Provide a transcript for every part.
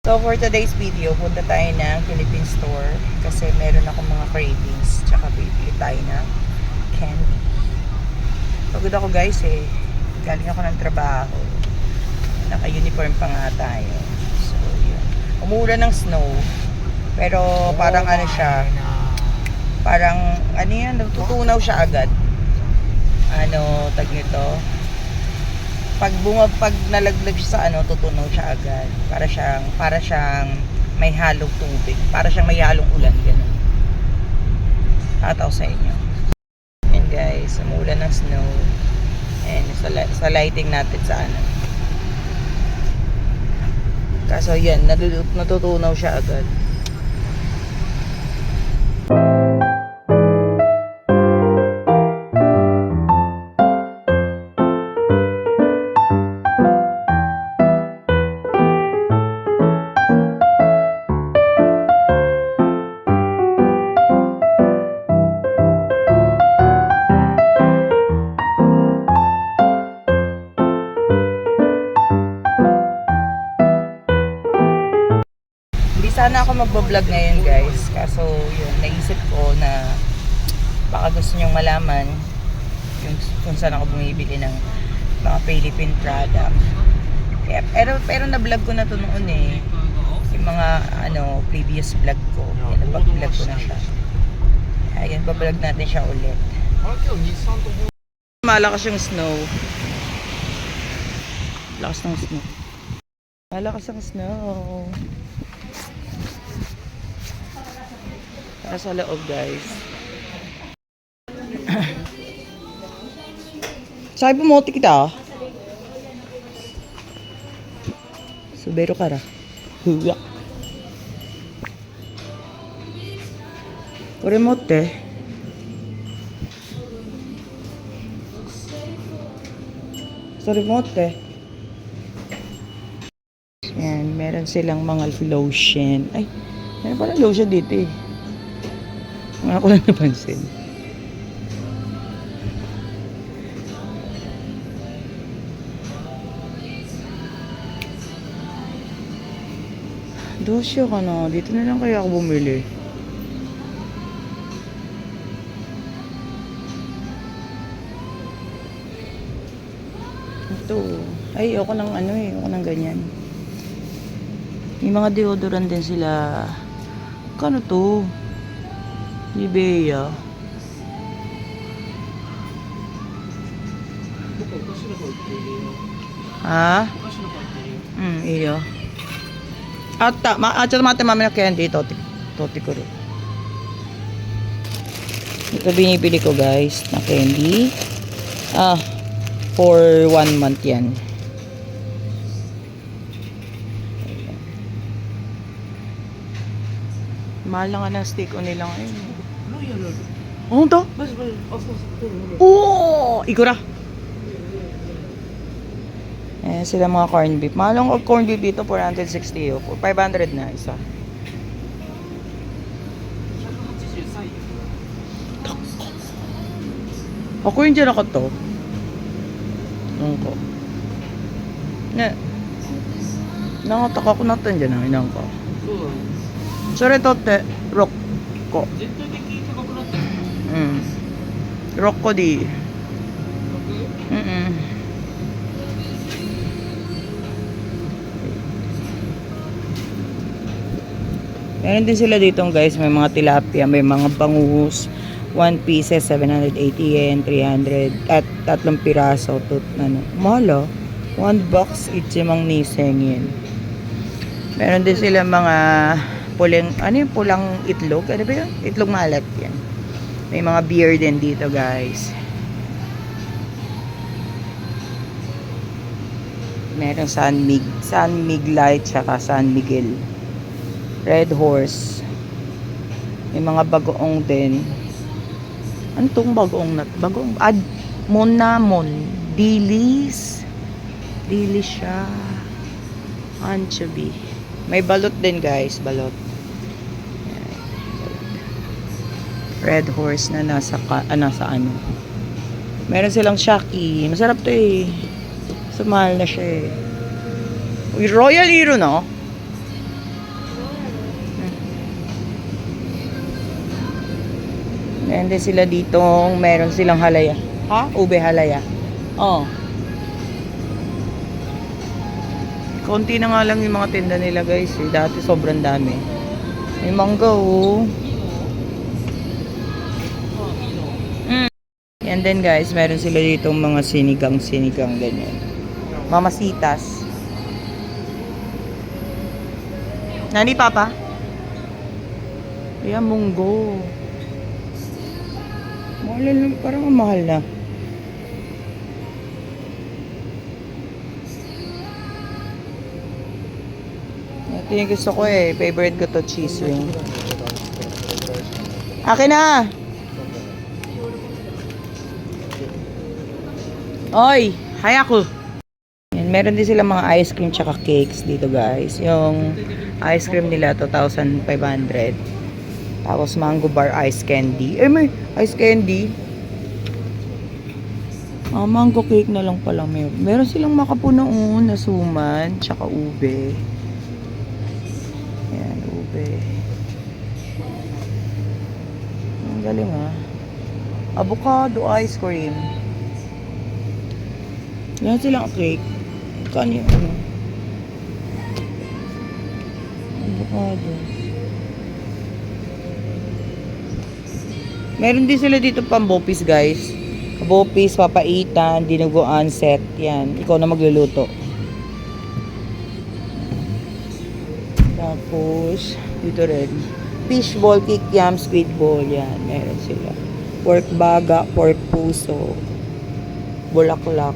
So for today's video, punta tayo ng Philippine store kasi meron akong mga cravings, tsaka bibili tayo ng candy. Pagod ako guys eh, galing ako ng trabaho, naka-uniform pa nga tayo. So yun, umuulan ng snow, pero parang ano siya, parang ano yan, natutunaw siya agad. Ano tag nito, pag nalaglag siya sa ano, tutunaw siya agad. Para siyang may halong tubig, para siyang may halong ulan, ganun. Tataw sa inyo. And guys, umuulan ng snow. And sa lighting natin sa ano. Kaso yan, natutunaw siya agad. Sana ako magbablog ngayon guys, kaso yun, naisip ko na baka gusto nyong malaman yung kung saan ako bumibili ng mga Philippine product. Kaya, pero na-vlog ko na to noon eh, yung mga ano, previous vlog ko. Yan, nabag-vlog ko na siya. Ayan, bablog natin siya ulit. Malakas yung snow. Lakas ng snow. Malakas ang snow. Nasa loob guys. Sabi po mo kita. Subero ka ra. Huya. Remote. Sa remote. Yan, meron silang mga lotion. Ay, meron pala lotion dito eh. Mga ko lang napansin. Dosyo ka na. Dito na lang kaya ako bumili. Ito. Ay, ako ng ano eh. Ako ng ganyan. May mga deodorant din sila. Kano to? Nivea. Ha? Iyo. At mate mami na candy toti ko rin. Ito binibili ko guys na candy. For 1 month yan. Mahal lang nga ng stick o nila ngayon. Ano to? Oo! Ikura! Eh, sila mga corn beef. Mahal lang corn beef dito, 460 o. 500 na isa. Ako yung dyan ako to. Ano ko? Nangataka ko natin dyan ang inang ko. Sorry to te, rock ko. Rock ko di. Meron din sila dito guys, may mga tilapia, may mga bangus, 1 pieces 780 yen, 300 at 3 piraso to ano. Mahal 1 box itchimang niseng yen. Meron din sila mga pulang, ano yung pulang itlog? Ano ba yun? Itlog malat yan. May mga beer din dito guys. Meron San Mig Light tsaka San Miguel. Red Horse. May mga bagoong din. Ano tong bagoong na? Bagoong Monamon. Dilis. Dilis siya. Anchovy. May balot din guys, balot. Red Horse na nasa ano. Meron silang Shaki. Masarap to eh. Sumahal na siya eh. Uy, Royal Hero no? And then sila dito, meron silang halaya. Ha? Ube halaya. Oh. Konti na nga lang yung mga tinda nila guys eh. Dati sobrang dami. May mangga oh. And then guys, meron sila dito mga sinigang ganyan. Mamasitas. Nani papa? Ayan, munggo. Mahal na, parang mahal na. Ito yung gusto ko eh. Favorite ko to, cheese wing. Akin na! Oy! Hayako! Yan, meron din sila mga ice cream tsaka cakes dito guys. Yung ice cream nila, 2,500. Tapos mango bar ice candy. Eh, may ice candy. Mango cake na lang pala. Meron silang makapunoon na suman tsaka ube. Yan, ube. Ang galing ah. Avocado ice cream. Yan silang cake. Kanya ano? Avocado. Meron din sila dito pambopis guys. Bopis, papaitan, dinuguan, set. Yan. Ikaw na magluluto. Tapos, dito rin. Fish ball, kikiam, squid ball. Yan. Meron sila. Pork baga, pork puso. Bulaklak.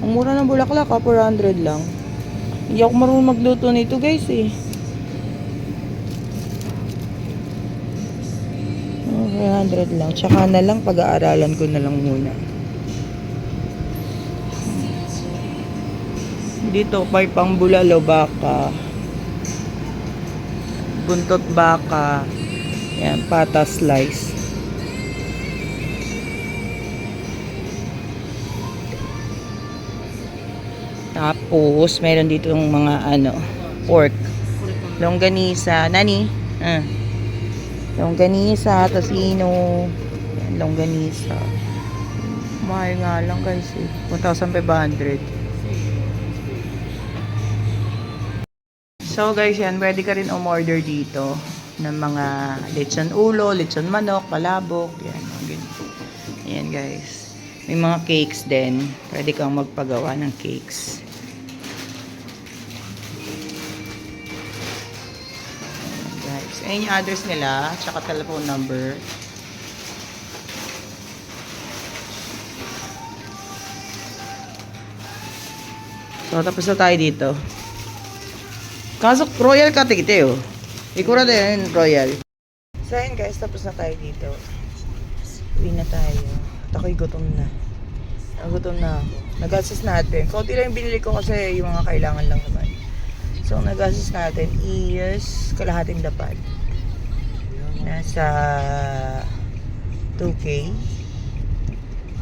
Ang mura ng bulaklak ha, 400 lang. Hindi ako marunong magluto nito guys eh. 300 lang. Tsaka na lang, pag-aaralan ko na lang muna. Dito, may pang bulalo baka. Buntot baka. Yan, pata slice. Tapos, meron dito yung mga pork. Longganisa. Nani? Longganisa, tocino. Yan, longganisa. Mahal nga lang guys eh. 1,500. So guys, yan. Pwede ka rin umorder dito ng mga lechon ulo, lechon manok, palabok. Yan, mga ganito. Yan guys. May mga cakes din. Pwede kang magpagawa ng cakes. Ayan yung address nila, tsaka telephone number. So, tapos na tayo dito. Kaso, royal ka tigite, oh. Ikura din, royal. So, ayan guys, tapos na tayo dito. Uwi na tayo. At ako'y gutom na. Gutom na ako. Nag-assess natin. Kaunti lang yung binili ko kasi yung mga kailangan lang naman. So, ang nag-assess natin is kalahating lapad. Nasa 2K.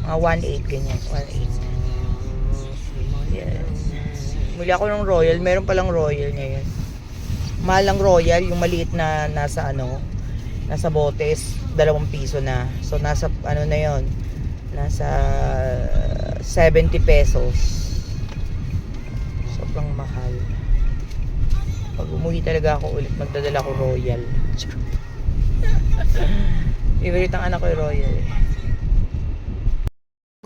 Mga 1.8 ganyan. 1.8. Yes. Muli ako ng royal. Meron palang royal ngayon. Mahal lang royal. Yung maliit na nasa nasa botes. 2 piso na. So, nasa na yon, nasa 70 pesos. Sobrang mahal. Pag umuwi talaga ako ulit, magdadala ko royal. Favorite ang anak ko yung royal.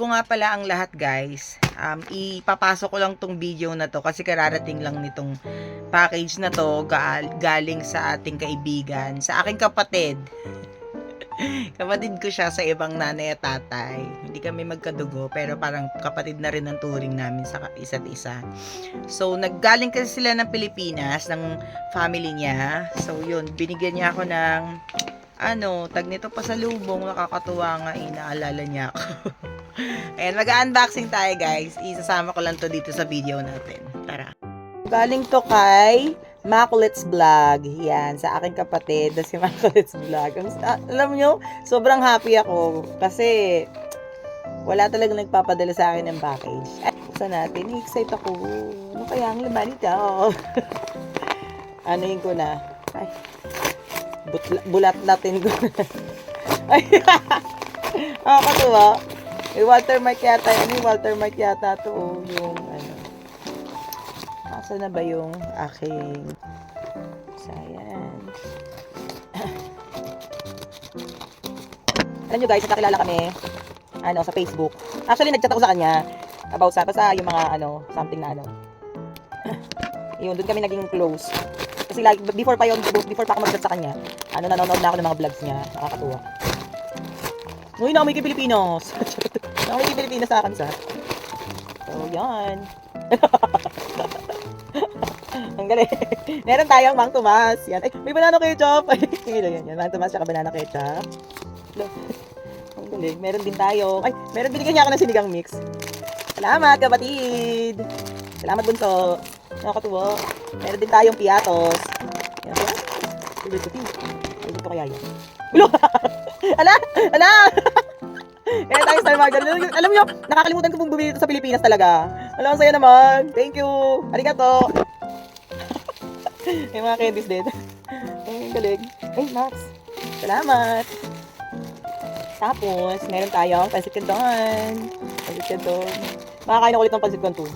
Kung nga pala ang lahat guys, ipapasok ko lang tong video na to kasi kararating lang nitong package na to galing sa ating kaibigan, sa aking kapatid. Kapatid ko siya sa ibang nanay at tatay. Hindi kami magkadugo pero parang kapatid na rin ang turing namin sa isa't isa. So naggaling kasi sila ng Pilipinas, ng family niya. So yun, binigyan niya ako ng tag nito pasalubong. Nakakatuwa nga, inaalala niya ako. Ayan, mag-unboxing tayo guys. Isasama ko lang to dito sa video natin. Tara. Galing to kay Makulet's Vlog. Yan, sa aking kapatid na si Makulet's Vlog. Alam nyo, sobrang happy ako kasi wala talagang nagpapadala sa akin ng package. Ay, buksan natin. Excited ako. Ano kaya ang laman nito? Anuhin ko na. Ay, bulat natin ko na. Ay, nakakatuwa. May watermark yata. Ano yung watermark yata to? Oh, yung ano. Asa na ba yung aking sayan? Alam nyo guys, nakakilala kami sa Facebook. Actually, nag-chat ako sa kanya about basta yung mga something na yun, doon kami naging close. Kasi like, before pa ako mag-chat sa kanya, nanonood na ako ng mga vlogs niya. Nakakatuwa. Uy, nakamay kay Pilipinas. Nakamay kay Pilipinas sa akin sa. So, yan. Ang galing. Meron tayong Mang Tomas. Yan. Ay, may banana ketchup. Ay, yan. Mang Tomas saka banana ketchup. Ang galing. Meron din tayo. Ay, binigyan niya ako ng sinigang mix. Salamat, kapatid. Salamat, bunso. Nakakatuwa. Meron din tayong piatos. Yan. Favorite ko. Favorite ko kaya yan. Ulo! Ala! Meron tayong Star Margarine. Alam mo, nakakalimutan ko pong bumili dito sa Pilipinas talaga. Alam, saya naman. Thank you. Arigato. May mga candies din. Ang galing. Ay, Max. Salamat. Tapos, meron tayong pansit canton. Makakain ako ulit ng pansit canton.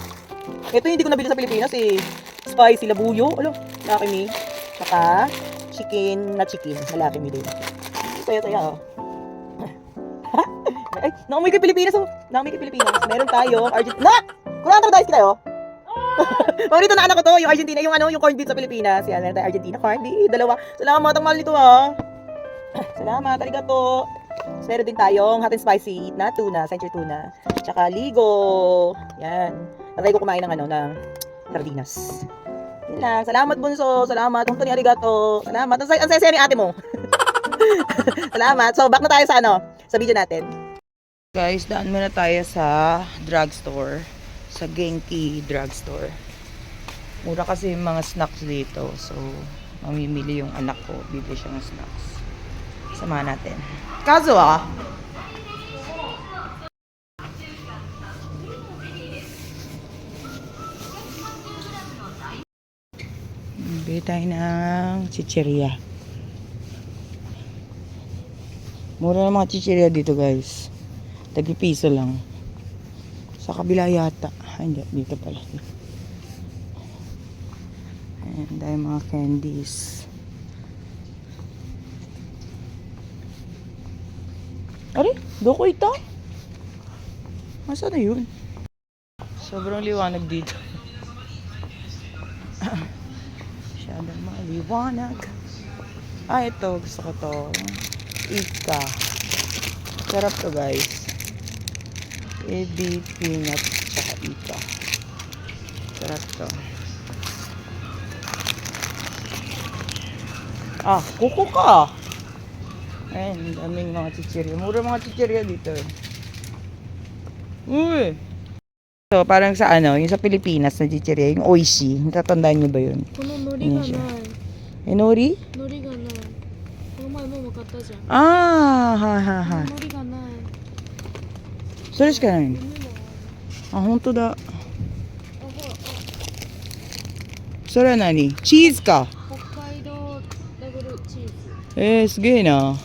Ito hindi ko nabili sa Pilipinas eh. Spicy labuyo. Alam, Lucky Me. Saka, chicken. Malaki Me din. Saya-saya oh. Ay, nakamoy kay Pilipinas oh. Meron tayong Argentina. Kurang tayo kita oh. Paborito na anak ko to, yung Argentina, yung corned beef sa Pilipinas. Yan, meron tayong Argentina corned beef. Dalawa. Salamat, ang mahal nito ha. Salamat, arigato. So, meron din tayong hot and spicy na tuna, century tuna. Tsaka ligo. Yan. Natry ko kumain ng ng sardinas. Yun lang. Salamat, bunso. Salamat. Kung arigato. Salamat. Ang saya ni ate mo. Salamat. So, back na tayo sa video natin. Guys, daan muna tayo sa drugstore. Sa Genki drugstore. Mura kasi yung mga snacks dito. So, mamimili yung anak ko. Bibili siya ng snacks. Samahan natin. Kaso bili tayo ng chichirya. Mura ng mga chichirya dito guys. Tag-piso lang. Sa kabila yata. Ay, hindi. Dito pala. And dahil mga candies. Ari, doko ito? Masa na yun? Sobrang liwanag dito. Masyadong maliwanag. Ah, ito. Gusto ko to. Ika. Sarap to guys. Ebi, peanut, saka ika. Sarap to. Ah, kuko ka. Ayan, daming mga chichirya. Mura mga chichirya dito. Uy! So, parang sa yung sa Pilipinas na chichirya, yung oishi. Natatandaan nyo ba yun? Nori ga nai. Nori? Nori ga nai. Kono mo makatta jan. Ah, Nori ga nai. それしかないの。あ、本当だ。それは何？チーズか。北海道ダブルチーズ。すげえな。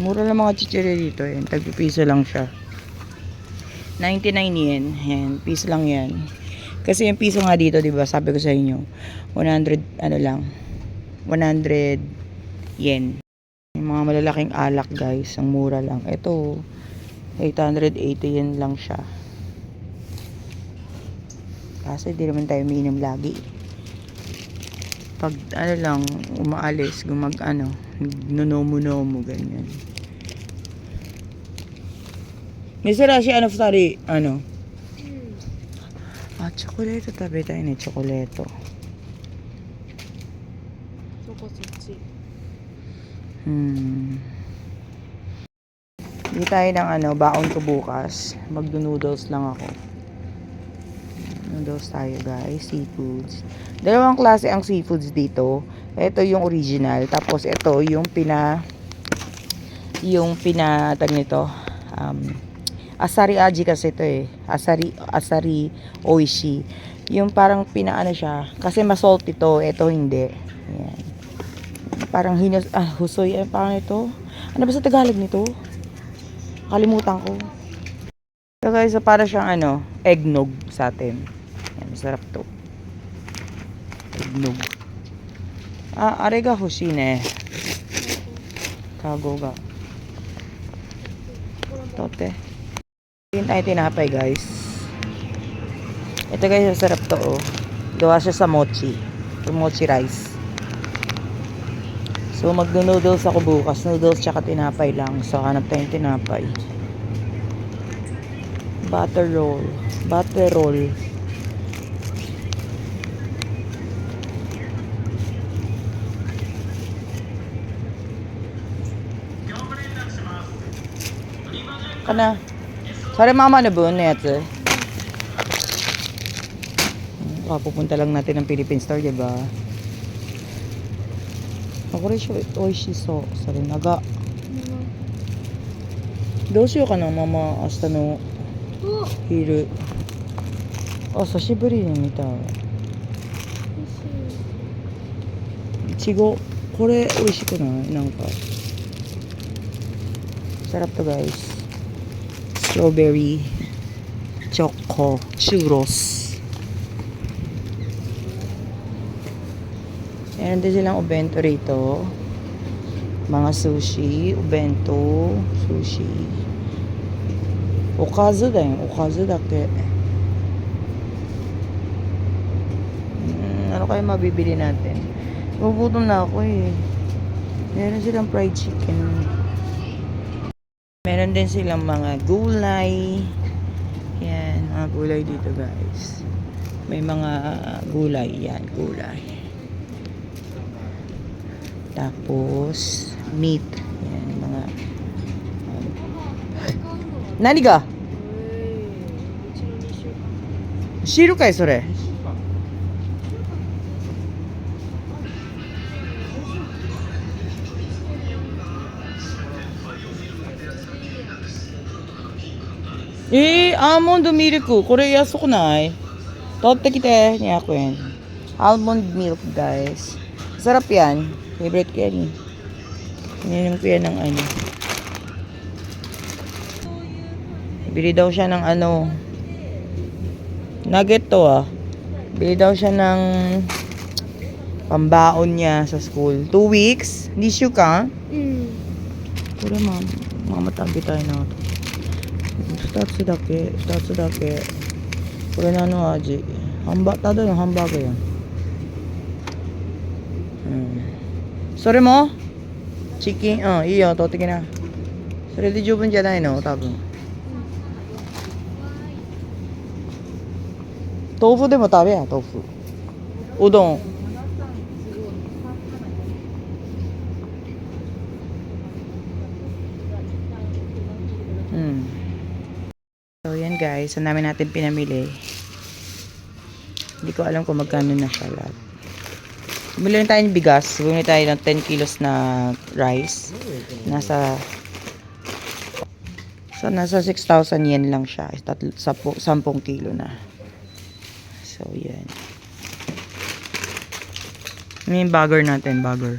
Mura lang mga chichirya dito. Tagpipiso lang siya. 99 yen. Yan, piso lang yan. Kasi yung piso nga dito, di ba? Sabi ko sa inyo, 100, 100 yen. Yung mga malalaking alak guys, ang mura lang. Ito, 880 yen lang siya. Kasi di naman tayo umiinom lagi. Pag lang, umaalis, nonomo ganyan. Misura si Sari, chocolate tabi tayo ni chocolate. Hindi tayo ng baon ko bukas. Magdo-noodles lang ako. Noodles tayo guys. Seafoods. Dalawang klase ang seafoods dito. Ito yung original. Tapos ito yung tag nito. Asari aji kasi ito eh. Asari oishi. Yung parang siya. Kasi masalt ito. Ito hindi. Ayan. Parang husoy. Parang ito. Ano ba sa Tagalog nito? Kalimutan ko. So guys, so para siyang eggnog sa atin. Yan, masarap to. Eggnog. Arega hoshi ne. Kago ga. Tote. Yun tayo tinapay guys. Ito guys, masarap to oh. Gawa siya sa mochi. Sa mochi rice. So magno-noodles ako bukas. Noodles tsaka tinapay lang. So hanap tayong tinapay. Butter roll. Butter roll. Kana. Sorry mama na bun na yatsu. Pupunta lang natin ng Philippine Store, diba? Ako rin siya, oishiso. Sorry, naga. どうしようかな、ママ、明日の昼。久しぶりに見た。いちご、これ美味しくない？なんか。Sarap to guys. Strawberry, choco, churros. Meron din silang ubento rito. Mga sushi, ubento, sushi. Okazu da yun. Okazu dake. Ano kayo mabibili natin? Gugutom na ako eh. Meron silang fried chicken. Meron din silang mga gulay. Yan, mga gulay dito guys. May mga gulay. Yan, gulay. Tapos, meat. Yan, mga... Nani ga? Shiru kai, sore? Almond milk. これ安くない? 取ってきて、200円. Almond milk, guys. Sarap yan. Favorite ko yan. Ininom ko yan ng ano. Bili daw siya ng nugget to ah. Bili daw siya ng pambaon niya sa school. 2 weeks? 2週間? Kure mamatabi tayo na ito. 2つだけ。これ何の味? ただのハンバーグやん。それもチキン、いいよ、取ってきな。それで十分じゃないの多分。豆腐でも食べや、豆腐。うどん。So yan guys, ang dami natin pinamili. Hindi ko alam kung magkano na siya lahat. Bumili tayo ng bigas. Bumili tayo ng 10 kilos na rice. Nasa 6,000 yen lang siya. 10 kilo na. So, yan. May bagger natin, bagger.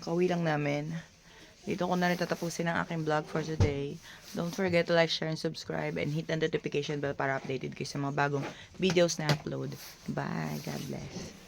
Kauwi lang namin. Dito ko na rin tatapusin ang aking vlog for today. Don't forget to like, share, and subscribe, and hit the notification bell para updated kayo sa mga bagong videos na upload. Bye! God bless!